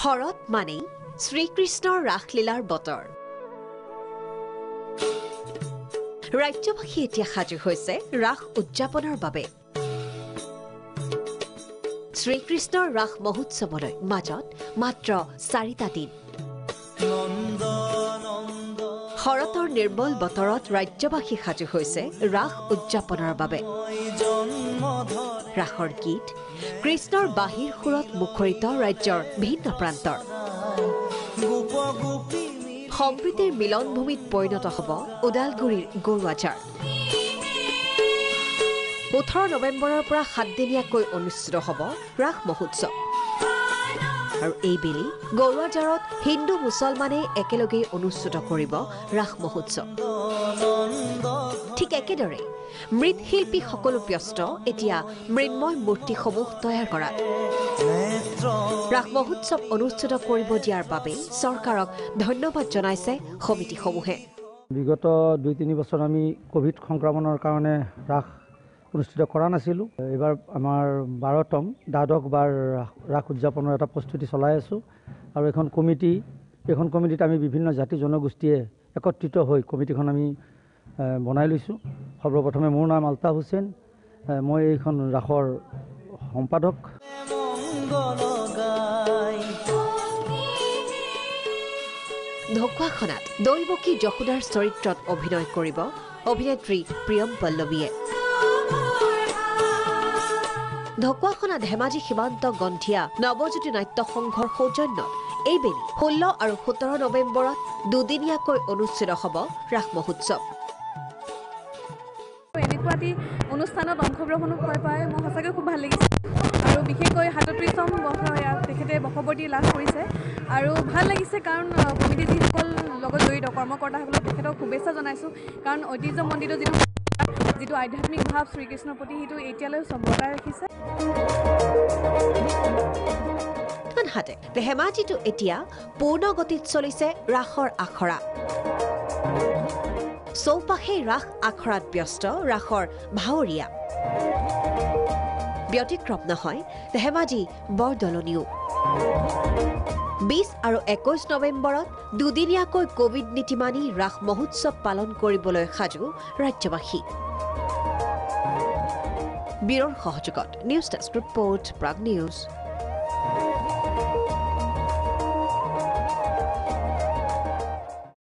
শৰৎ মানেই শ্ৰীকৃষ্ণৰ ৰাসলীলাৰ বতৰ। ৰাজ্যবাসী এতিয়া সাজু হৈছে ৰাস উদযাপনৰ বাবে। শ্ৰীকৃষ্ণৰ ৰাস মহোৎসৱলৈ মাজত মাত্ৰ 4টা দিন। শৰতৰ নিৰ্মল বতৰত ৰাজ্যবাসী সাজু হৈছে ৰাস উদযাপনৰ বাবে। ৰাসৰ গীত কৃষ্ণৰ বাঁহীৰ সুৰত মুখৰিত ৰাজ্যৰ ভিন্ন প্ৰান্তৰ। সম্প্ৰীতিৰ মিলনভূমিত পৰিণত হ'ব ওদালগুৰিৰ গৰুৱাঝাৰ। 18 নৱেম্বৰৰ পৰা 7 দিনীয়াকৈ অনুষ্ঠিত হ'ব ৰাস মহোৎসৱ। আৰু এইবেলি গৰুৱাঝাৰত হিন্দু মুছলমানে একেলগে অনুষ্ঠিত কৰিব ৰাস মহোৎসৱ। ঠিক একেদৰে মৃৎশিল্পী সকলো ব্যস্ত এতিয়া মৃন্ময় মূৰ্তিসমূহ তৈয়াৰ কৰাত। ৰাস মহোৎসৱ অনুষ্ঠিত কৰিব দিয়াৰ বাবে চৰকাৰক ধন্যবাদ জনাইছে সমিতিসমূহে। বিগত 2-3 বছৰ আমি কোভিড সংক্ৰমণৰ কাৰণে ৰাস অনুষ্ঠিত কৰা নাছিলোঁ। এইবাৰ আমাৰ 12তম দ্বাদশবাৰ ৰাস উদযাপনৰ এটা প্ৰস্তুতি চলাই আছোঁ। আৰু এইখন কমিটিত আমি বিভিন্ন জাতি জনগোষ্ঠীয়ে একত্ৰিত হৈ কমিটিখন আমি বনাই লৈছোঁ। সৰ্বপ্ৰথমে মোৰ নাম আলতাফ হুছেইন, মই এইখন ৰাসৰ সম্পাদক। ঢকুৱাখনাত দৈৱকী যশোদাৰ চৰিত্ৰত অভিনয় কৰিব অভিনেত্ৰী প্ৰিয়ম পল্লৱীয়ে। ঢকুৱাখনা ধেমাজি সীমান্ত গন্ঠিয়া নৱজ্যোতি নাট্য সংঘৰ সৌজন্যত এইবেলি 16 আৰু 17 নৱেম্বৰত দুদিনীয়াকৈ অনুষ্ঠিত হ'ব ৰাস মহোৎসৱ। এনেকুৱা এটি অনুষ্ঠানত অংশগ্ৰহণ কৰি পাই মই সঁচাকৈ খুব ভাল লাগিছে। আৰু বিশেষকৈ 37তম তেখেতে বশৱৰ্তী লাভ কৰিছে আৰু ভাল লাগিছে, কাৰণ কমিটি যিসকল লগত জড়িত কৰ্মকৰ্তাসকলক তেখেতক শুভেচ্ছা জনাইছোঁ। কাৰণ ঐতিহ্যমণ্ডিত যিটো আধ্যাত্মিক ভাৱ শ্ৰীকৃষ্ণৰ প্ৰতি সেইটো এতিয়ালৈ বজাই ৰাখিছে। আনহাতে ধেমাজিতো এতিয়া পূৰ্ণ গতিত চলিছে ৰাসৰ আখৰা। চৌপাশে ৰাস আখৰাত ব্যস্ত ৰাসৰ ভাৱৰীয়া। ব্যতিক্ৰম নহয় ধেমাজি বৰদলনিও। 20 আৰু 21 নৱেম্বৰত দুদিনীয়াকৈ কোভিড নীতি মানি ৰাস মহোৎসৱ পালন কৰিবলৈ সাজু ৰাজ্যবাসী। ব্যুৰোৰ সহযোগত news desk report Prag news.